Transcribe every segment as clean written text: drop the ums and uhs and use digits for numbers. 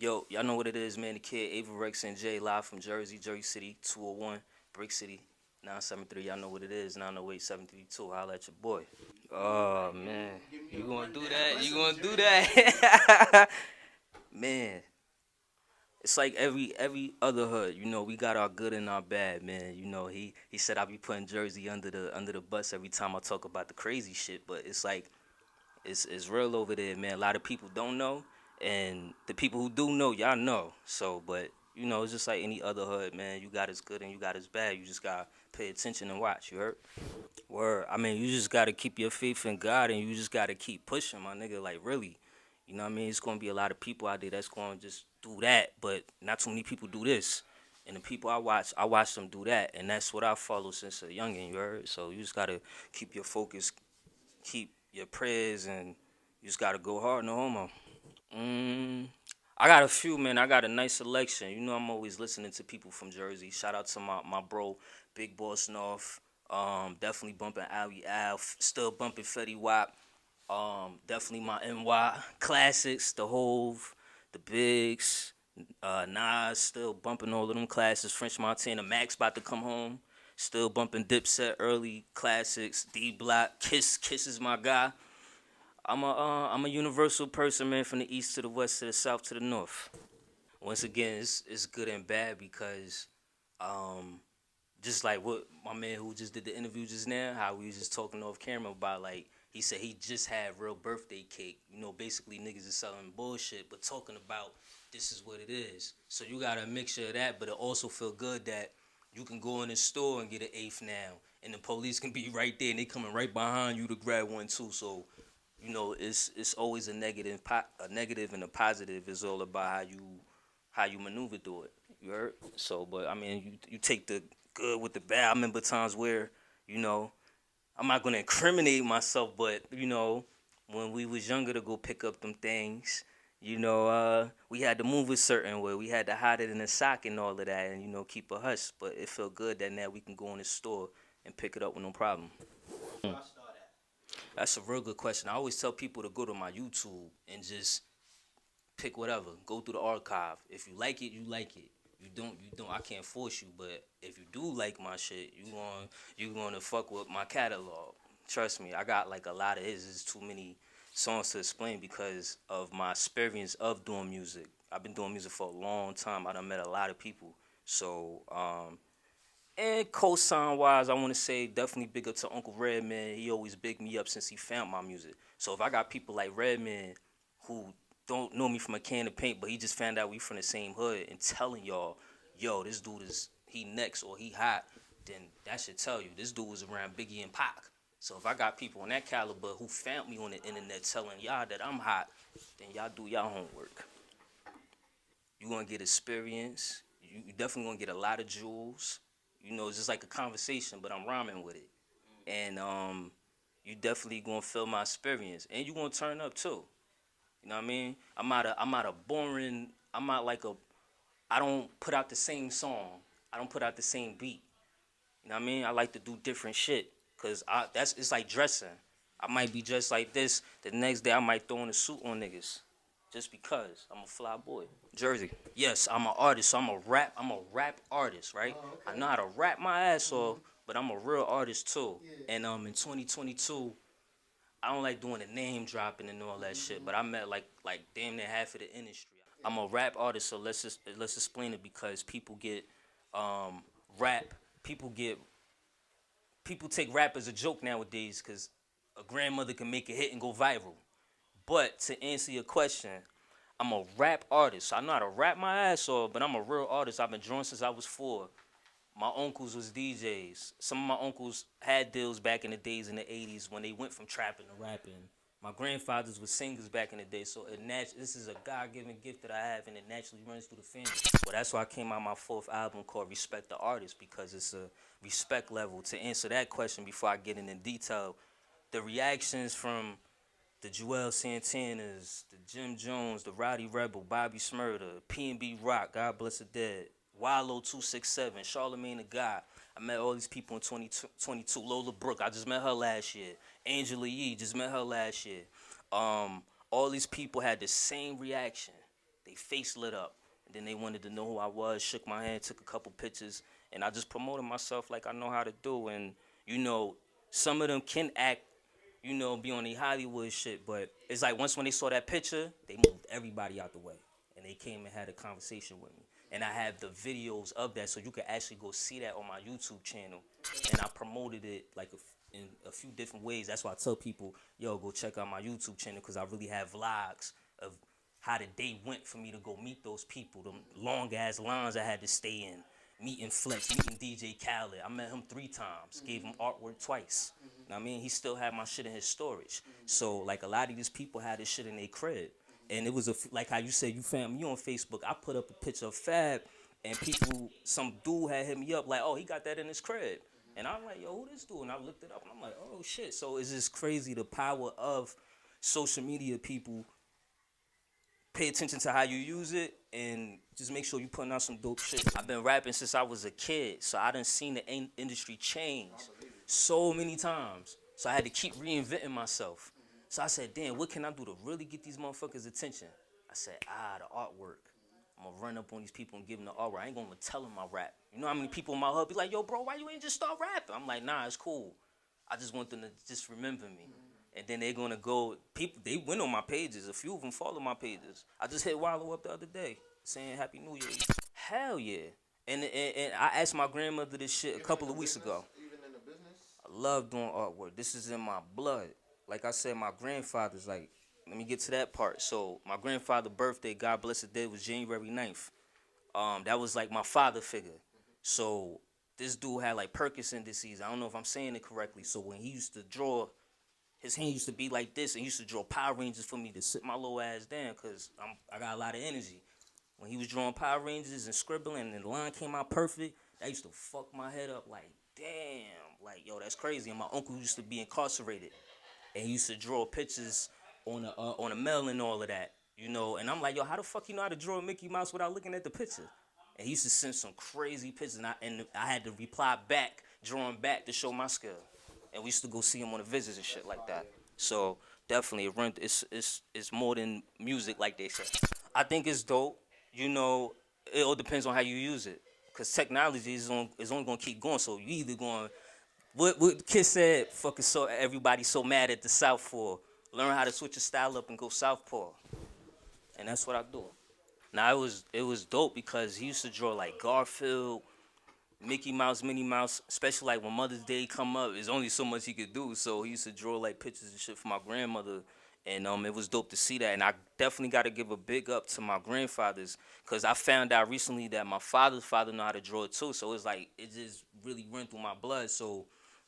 Yo, y'all know what it is, man. The kid AvarexNJ live from Jersey City, 201, Brick City, 973. Y'all know what it is, 908-732. Holla at your boy. Oh, man. You gonna do that? You gonna do that? Man, it's like every other hood. We got our good and our bad, man. He said I be putting Jersey under the bus every time I talk about the crazy shit, but it's like it's real over there, man. A lot of people don't know, and the people who do know, y'all know. So, but it's just like any other hood, man. You got its good and you got its bad. You just gotta pay attention and watch. You heard? Word. I mean, you just gotta keep your faith in God, and you just gotta keep pushing, my nigga. Like really, you know what I mean? It's gonna be a lot of people out there that's gonna just do that, but not too many people do this. And the people I watch them do that, and that's what I follow since a youngin'. You heard? So you just gotta keep your focus, keep your prayers, and you just gotta go hard, no homo. Mm, I got a few, man. I got a nice selection. I'm always listening to people from Jersey. Shout out to my bro, Big Boss North. Definitely bumping Ali Al. Still bumping Fetty Wap. Definitely my NY classics, the Hove, the Bigs, Nas. Still bumping all of them classics. French Montana, Max about to come home. Still bumping Dipset early classics. D Block, Kiss is my guy. I'm a universal person, man, from the east to the west to the south to the north. Once again, it's good and bad because um just like what my man who just did the interview just now, how we was just talking off camera about, like, he said he just had real birthday cake. Basically niggas is selling bullshit, but talking about this is what it is. So you got a mixture of that, but it also feel good that you can go in the store and get an eighth now, and the police can be right there and they coming right behind you to grab one too. So it's always a negative and a positive. It's all about how you maneuver through it. You heard? So, but I mean, you take the good with the bad. I remember times where, you know, I'm not gonna incriminate myself, but when we was younger to go pick up them things, we had to move a certain way. We had to hide it in a sock and all of that, and keep a hush. But it felt good that now we can go in the store and pick it up with no problem. That's a real good question. I always tell people to go to my YouTube and just pick whatever. Go through the archive. If you like it, you like it. You don't. I can't force you, but if you do like my shit, you gonna fuck with my catalog. Trust me, I got like a lot of hits. There's too many songs to explain because of my experience of doing music. I've been doing music for a long time. I done met a lot of people. So, and cosign wise, I want to say definitely big up to Uncle Redman. He always big me up since he found my music. So if I got people like Redman who don't know me from a can of paint, but he just found out we from the same hood and telling y'all, yo, this dude is he next or he hot, then that should tell you this dude was around Biggie and Pac. So if I got people on that caliber who found me on the internet telling y'all that I'm hot, then y'all do y'all homework. You gonna get experience. You definitely gonna get a lot of jewels. It's just like a conversation, but I'm rhyming with it. And you definitely gonna feel my experience, and you gonna turn up too. You know what I mean? I'm not a boring. I'm not like a. I don't put out the same song. I don't put out the same beat. You know what I mean? I like to do different shit, cause that's it's like dressing. I might be dressed like this. The next day I might throw in a suit on niggas, just because I'm a fly boy. Jersey. Yes, I'm an artist. So I'm a rap artist, right? I know how to rap my ass off, but I'm a real artist too. And in 2022, I don't like doing the name dropping and all that shit, but I met like damn near half of the industry. I'm a rap artist, so let's explain it because um rap people get people take rap as a joke nowadays because a grandmother can make a hit and go viral. But to answer your question, I'm a rap artist. So I know how to rap my ass off, but I'm a real artist. I've been drawing since I was 4. My uncles was DJs. Some of my uncles had deals back in the days in the 80s when they went from trapping to rapping. My grandfathers were singers back in the day, so this is a God-given gift that I have, and it naturally runs through the family. Well, that's why I came out my 4th album called Respect the Artist, because it's a respect level. To answer that question before I get into detail, the reactions from the Joel Santanas, the Jim Jones, the Roddy Rebel, Bobby Smurda, P&B Rock, God Bless the Dead, Wallow 267, Charlemagne the God. I met all these people in 2022. Lola Brooke, I just met her last year. Angela Yee, just met her last year. All these people had the same reaction. They face lit up. And then they wanted to know who I was, shook my hand, took a couple pictures, and I just promoted myself like I know how to do. And, some of them can act, be on the Hollywood shit, but it's like once when they saw that picture, they moved everybody out the way. And they came and had a conversation with me. And I have the videos of that, so you can actually go see that on my YouTube channel. And I promoted it like in a few different ways. That's why I tell people, yo, go check out my YouTube channel, because I really have vlogs of how the day went for me to go meet those people. Them long ass lines I had to stay in. Meeting Flex, meeting DJ Khaled. I met him 3 times, gave him artwork twice. I mean, he still had my shit in his storage. So, like, a lot of these people had this shit in their crib. And it was, like how you said, you found me on Facebook. I put up a picture of Fab, and some dude had hit me up, like, oh, he got that in his crib. And I'm like, yo, who this dude? And I looked it up, and I'm like, oh, shit. So, it's just crazy, the power of social media, people. Pay attention to how you use it, and just make sure you putting out some dope shit. I've been rapping since I was a kid, so I done seen the industry change so many times. So I had to keep reinventing myself. So I said, damn, what can I do to really get these motherfuckers' attention? I said, the artwork. I'm gonna run up on these people and give them the artwork. I ain't gonna tell them my rap. You know how many people in my hood be like, yo, bro, why you ain't just start rapping? I'm like, nah, it's cool. I just want them to just remember me. And then they're gonna go. People, they went on my pages. A few of them follow my pages. I just hit Wallow up the other day, saying Happy New Year. Hell yeah! And I asked my grandmother this shit a couple of weeks ago. Even in the business? I love doing artwork. This is in my blood. Like I said, my grandfather's like. Let me get to that part. So my grandfather's birthday, God bless his day, was January 9th. That was like my father figure. So this dude had like Parkinson's disease. I don't know if I'm saying it correctly. So when he used to draw. His hand used to be like this, and he used to draw Power Rangers for me to sit my little ass down, because I got a lot of energy. When he was drawing Power Rangers and scribbling, and the line came out perfect, that used to fuck my head up like, damn, like, yo, that's crazy. And my uncle used to be incarcerated, and he used to draw pictures on a mail and all of that, And I'm like, yo, how the fuck you know how to draw a Mickey Mouse without looking at the picture? And he used to send some crazy pictures, and I had to reply back, drawing back to show my skill. And we used to go see him on the visits and shit like that. So definitely, it's more than music, like they say. I think it's dope. It all depends on how you use it. Cause technology is only gonna keep going. So you either going, what Kid said, fucking so everybody's so mad at the South for. Learn how to switch your style up and go southpaw. And that's what I do. Now it was dope because he used to draw like Garfield, Mickey Mouse, Minnie Mouse, especially like when Mother's Day come up, there's only so much he could do. So he used to draw like pictures and shit for my grandmother, and it was dope to see that. And I definitely got to give a big up to my grandfathers, because I found out recently that my father's father know how to draw too. So it's like it just really run through my blood. So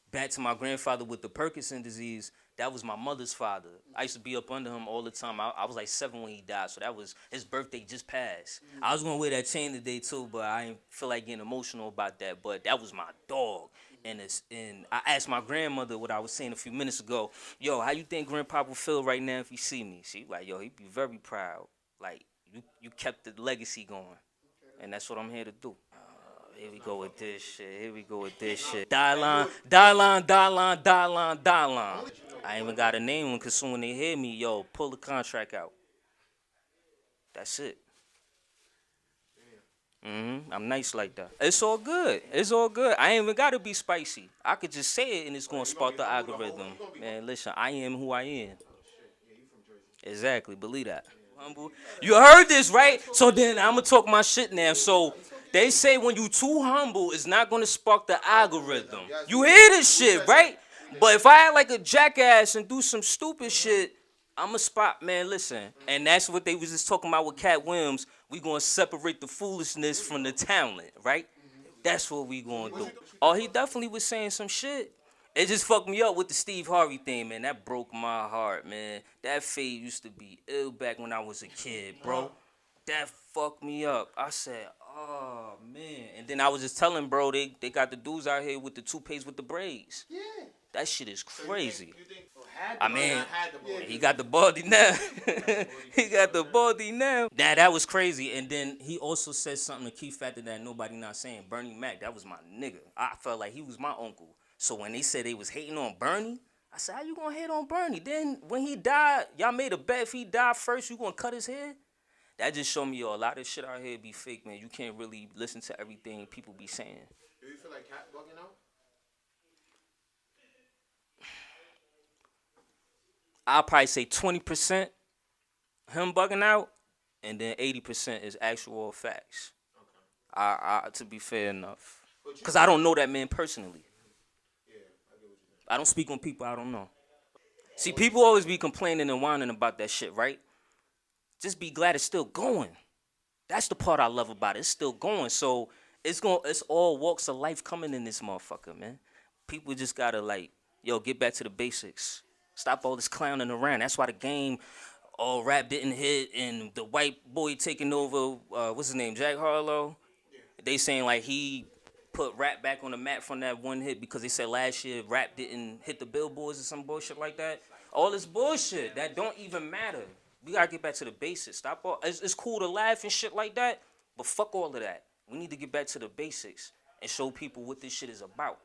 back to my grandfather with the Parkinson's disease. That was my mother's father. I used to be up under him all the time. I was like 7 when he died, so that was his birthday just passed. I was gonna wear that chain today too, but I didn't feel like getting emotional about that. But that was my dog, and I asked my grandmother what I was saying a few minutes ago. Yo, how you think Grandpa would feel right now if he see me? She like, yo, he'd be very proud. Like you kept the legacy going, and that's what I'm here to do. Here we go with this shit. Die line. I ain't even got a name because soon when they hear me, yo, pull the contract out. That's it. I'm nice like that. It's all good. I ain't even got to be spicy. I could just say it and it's going to spark the algorithm. Man, listen, I am who I am. Exactly. Believe that. Humble. You heard this, right? So then I'm going to talk my shit now. So they say when you too humble, it's not going to spark the algorithm. You hear this shit, right? But if I act like a jackass and do some stupid shit, I'm a spot, man, listen. And that's what they was just talking about with Cat Williams. We going to separate the foolishness from the talent, right? That's what we going to do. Oh, he definitely was saying some shit. It just fucked me up with the Steve Harvey thing, man. That broke my heart, man. That fade used to be ill back when I was a kid, bro. That fucked me up. I said, oh, man. And then I was just telling bro, they got the dudes out here with the toothpaste with the braids. Yeah. That shit is crazy. I mean, he got the baldy now. He got the baldy now. That was crazy. And then he also said something, a key factor that nobody not saying. Bernie Mac, that was my nigga. I felt like he was my uncle. So when they said they was hating on Bernie, I said, how you gonna hate on Bernie? Then when he died, y'all made a bet if he died first, you gonna cut his head? that just showed me, yo, a lot of shit out here be fake, man. You can't really listen to everything people be saying. Do you feel like Cat bugging out? I'll probably say 20% him bugging out, and then 80% is actual facts. Okay. To be fair enough, But you cause I don't know that man personally. yeah, I get what you're saying. I don't speak on people I don't know. See, people always be complaining and whining about that shit, right? Just be glad it's still going. That's the part I love about it. It's still going. So it's all walks of life coming in this motherfucker, man. People just gotta like, yo, get back to the basics. Stop all this clowning around. That's why the game, all rap didn't hit, and the white boy taking over. What's his name? Jack Harlow. They saying like he put rap back on the map from that one hit because they said last year rap didn't hit the billboards or some bullshit like that. All this bullshit that don't even matter. We gotta get back to the basics. Stop all. It's cool to laugh and shit like that, but fuck all of that. We need to get back to the basics and show people what this shit is about.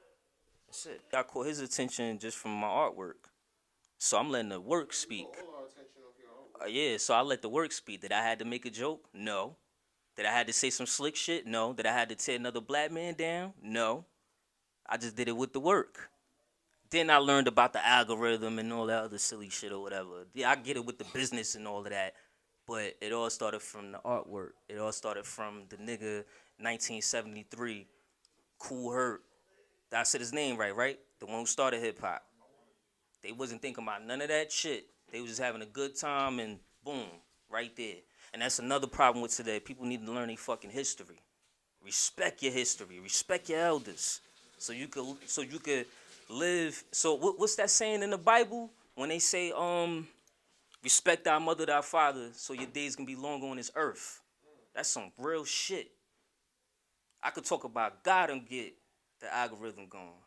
That's it. I caught his attention just from my artwork, so I'm letting the work speak. All our attention off your own. Yeah, so I let the work speak. Did I had to make a joke? No. Did I had to say some slick shit? No. Did I had to tear another black man down? No. I just did it with the work. Then I learned about the algorithm and all that other silly shit or whatever. Yeah, I get it with the business and all of that. But it all started from the artwork. It all started from the nigga 1973, Cool Herc. I said his name right? The one who started hip hop. They wasn't thinking about none of that shit. They was just having a good time and boom, right there. And that's another problem with today. People need to learn their fucking history. Respect your history. Respect your elders. So you could live. So what's that saying in the Bible when they say respect thy mother, thy father, so your days can be longer on this earth? That's some real shit. I could talk about God and get the algorithm going.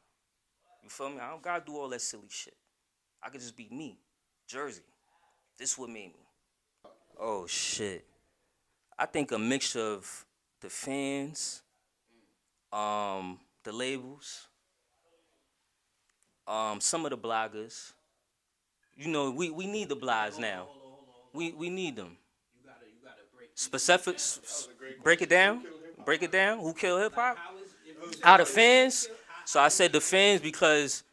You feel me? I don't gotta do all that silly shit. I could just be me, Jersey. This what made me. Oh shit. I think a mixture of the fans, the labels, some of the bloggers. You know, we need the blogs now. We need them. You gotta break Specifics. Break it down. Break it down. Who killed hip hop? How the fans? So I said the fans because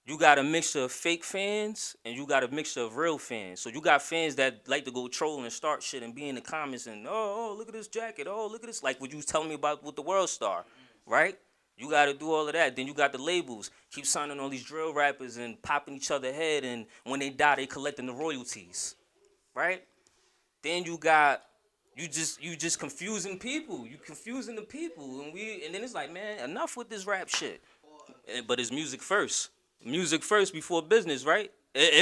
you got a mixture of fake fans and you got a mixture of real fans. So you got fans that like to go troll and start shit and be in the comments and oh look at this jacket, oh look at this, like what you was telling me about with the World Star, right? You got to do all of that. Then you got the labels, keep signing all these drill rappers and popping each other head, and when they die, they collecting the royalties, right? Then you just confusing people. You confusing the people, and then it's like, man, enough with this rap shit. But it's music first. Music first before business, right?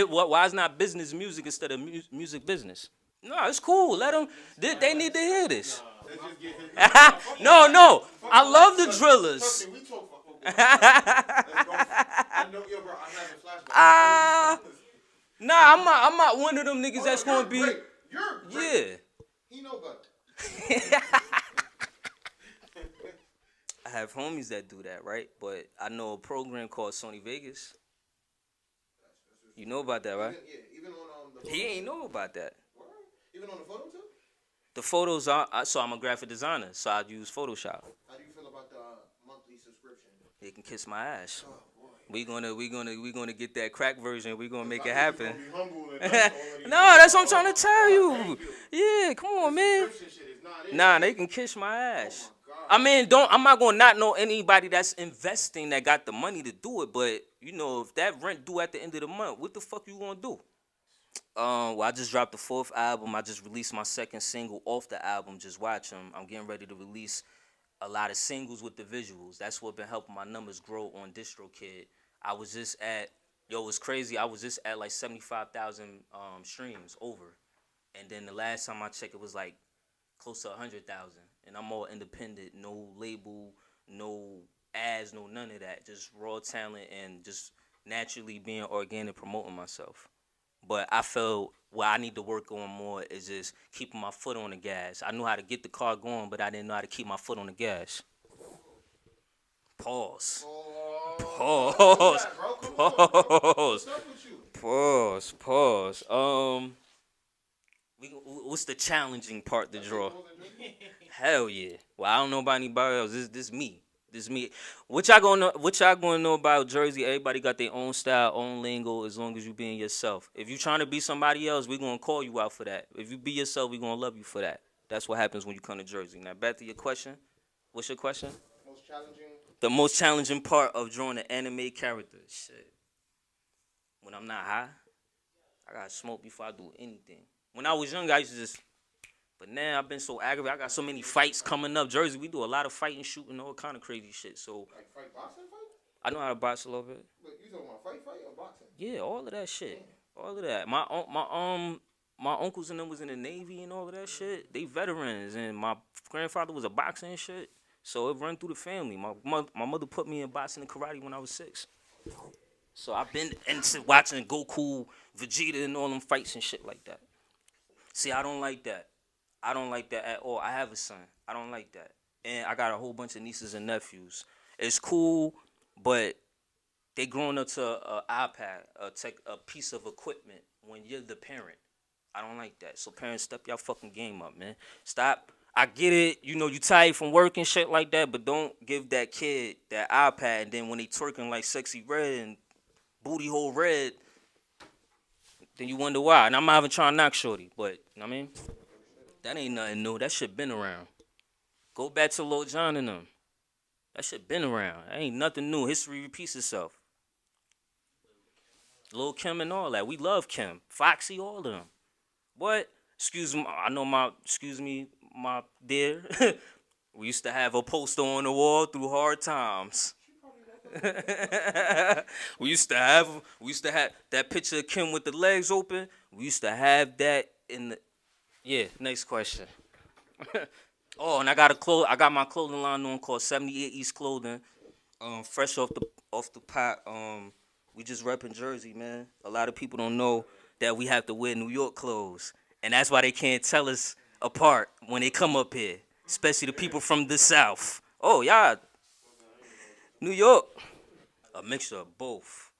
Why is not business music instead of music business? No, it's cool. Let them. They need to hear this. Let's just get his. No. I love the drillers. Trust me, we talk for Let's go. I know, yo, bro. I'm having flashbacks. Nah, I'm not one of them niggas that's gonna be. Great. You're great. Yeah. He know better. I have homies that do that, right? But I know a program called Sony Vegas. You know about that, right? Even on the. He ain't know about that. What? Even on the photo too. The photos are so I'm a graphic designer, so I use Photoshop. How do you feel about the monthly subscription? They can kiss my ass. Oh boy. We gonna get that crack version. We gonna make it happen. Be humble and nice No, that's what I'm trying to tell you. Yeah, come on, man. Subscription shit is not it. Nah, they can kiss my ass. Oh my God. I mean, I'm not gonna not know anybody that's investing that got the money to do it, but you know, if that rent due at the end of the month, what the fuck you gonna do? Well, I just dropped the 4th album. I just released my 2nd single off the album. Just watch them. I'm getting ready to release a lot of singles with the visuals. That's what been helping my numbers grow on DistroKid. I was just at, it's crazy. I was just at like 75,000 streams over, and then the last time I checked, it was like close to 100,000. And I'm all independent, no label, no ads, no none of that. Just raw talent and just naturally being organic, promoting myself. But I feel what I need to work on more is just keeping my foot on the gas. I knew how to get the car going, but I didn't know how to keep my foot on the gas. Pause. Pause. Pause. Pause. What's the challenging part to draw? More than Jersey? Hell yeah. Well, I don't know about anybody else. This me. This me. What y'all gonna know? What y'all gonna know about Jersey? Everybody got their own style, own lingo. As long as you being yourself. If you trying to be somebody else, we gonna call you out for that. If you be yourself, we gonna love you for that. That's what happens when you come to Jersey. Now back to your question. What's your question? Most challenging. The most challenging part of drawing an anime character. Shit. When I'm not high, I gotta smoke before I do anything. When I was young, I used to just. But now I've been so aggravated. I got so many fights coming up. Jersey, we do a lot of fighting, shooting, all kind of crazy shit. So Like fight boxing fight? I know how to box a little bit. Look, you talking about fight or boxing? Yeah, all of that shit. All of that. My uncles and them was in the Navy and all of that shit. They veterans, and my grandfather was a boxer and shit. So it run through the family. My mother put me in boxing and karate when I was 6. So I've been into watching Goku, Vegeta, and all them fights and shit like that. See, I don't like that. I don't like that at all. I have a son. I don't like that. And I got a whole bunch of nieces and nephews. It's cool, but they growing up to an iPad, a piece of equipment when you're the parent. I don't like that. So parents, step y'all fucking game up, man. Stop. I get it. You know, you tired from work and shit like that, but don't give that kid that iPad and then when they twerking like Sexy Red and Booty Hole Red, then you wonder why. And I'm not even trying to knock Shorty, but, you know what I mean? That ain't nothing new. That shit been around. Go back to Lil Jon and them. That shit been around. That ain't nothing new. History repeats itself. Lil Kim and all that. We love Kim. Foxy, all of them. What? Excuse me. I know excuse me, my dear. We used to have a poster on the wall through hard times. we used to have that picture of Kim with the legs open. We used to have that in the. Yeah, next question. Oh, and I got my clothing line on called 78 East Clothing. Fresh off the pot. We just repping Jersey, man. A lot of people don't know that we have to wear New York clothes, and that's why they can't tell us apart when they come up here, especially the people from the South. Oh, y'all, New York. A mixture of both.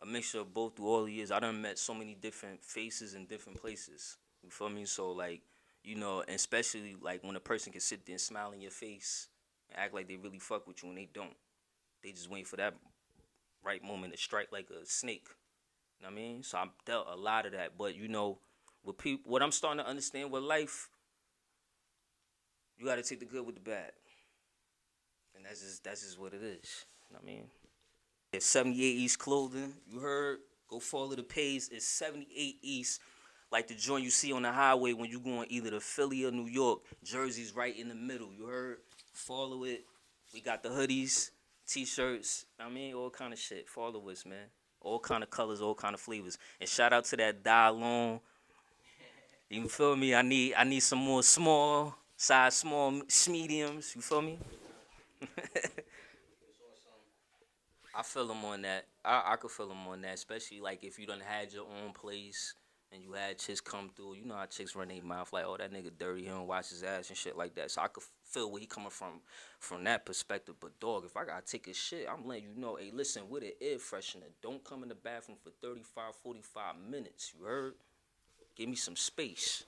A mixture of both through all the years. I done met so many different faces in different places. You feel me? So, like, you know, and especially, like, when a person can sit there and smile in your face and act like they really fuck with you and they don't. They just wait for that right moment to strike like a snake. You know what I mean? So I've dealt a lot of that. But, you know, with people, what I'm starting to understand with life, you got to take the good with the bad. And that's just what it is. You know what I mean? It's 78 East Clothing. You heard? Go follow the page. It's 78 East. Like the joint you see on the highway when you going either to Philly or New York. Jersey's right in the middle. You heard? Follow it. We got the hoodies, T-shirts. I mean, all kind of shit. Follow us, man. All kind of colors, all kind of flavors. And shout out to that Die Long. You feel me? I need some more small mediums. You feel me? I feel them on that. I could feel them on that, especially like if you done had your own place and you had chicks come through. You know how chicks run their mouth like, oh, that nigga dirty, he don't wash his ass and shit like that. So I could feel where he coming from that perspective. But dog, if I gotta take a shit, I'm letting you know, hey, listen, with an air freshener, don't come in the bathroom for 35, 45 minutes. You heard? Give me some space.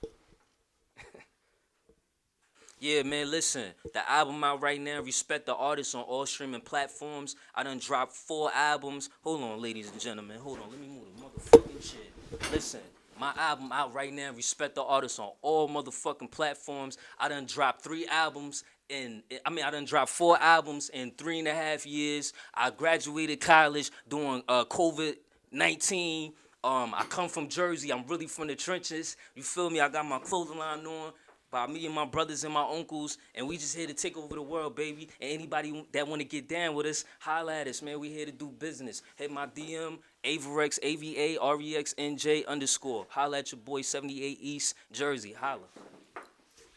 Yeah, man, listen. The album out right now, Respect the Artist on all streaming platforms. I done dropped 4 albums. Hold on, ladies and gentlemen. Hold on, let me move the motherfucking shit. Listen, my album out right now, Respect the Artist on all motherfucking platforms. I done dropped 3 albums. I done dropped 4 albums in 3.5 years. I graduated college during COVID-19. I come from Jersey. I'm really from the trenches. You feel me? I got my clothing line on by me and my brothers and my uncles, and we just here to take over the world, baby. And anybody that want to get down with us, holla at us, man. We here to do business. Hit my DM, Avarex, AVAREXNJ _. Holla at your boy, 78 East Jersey. Holla.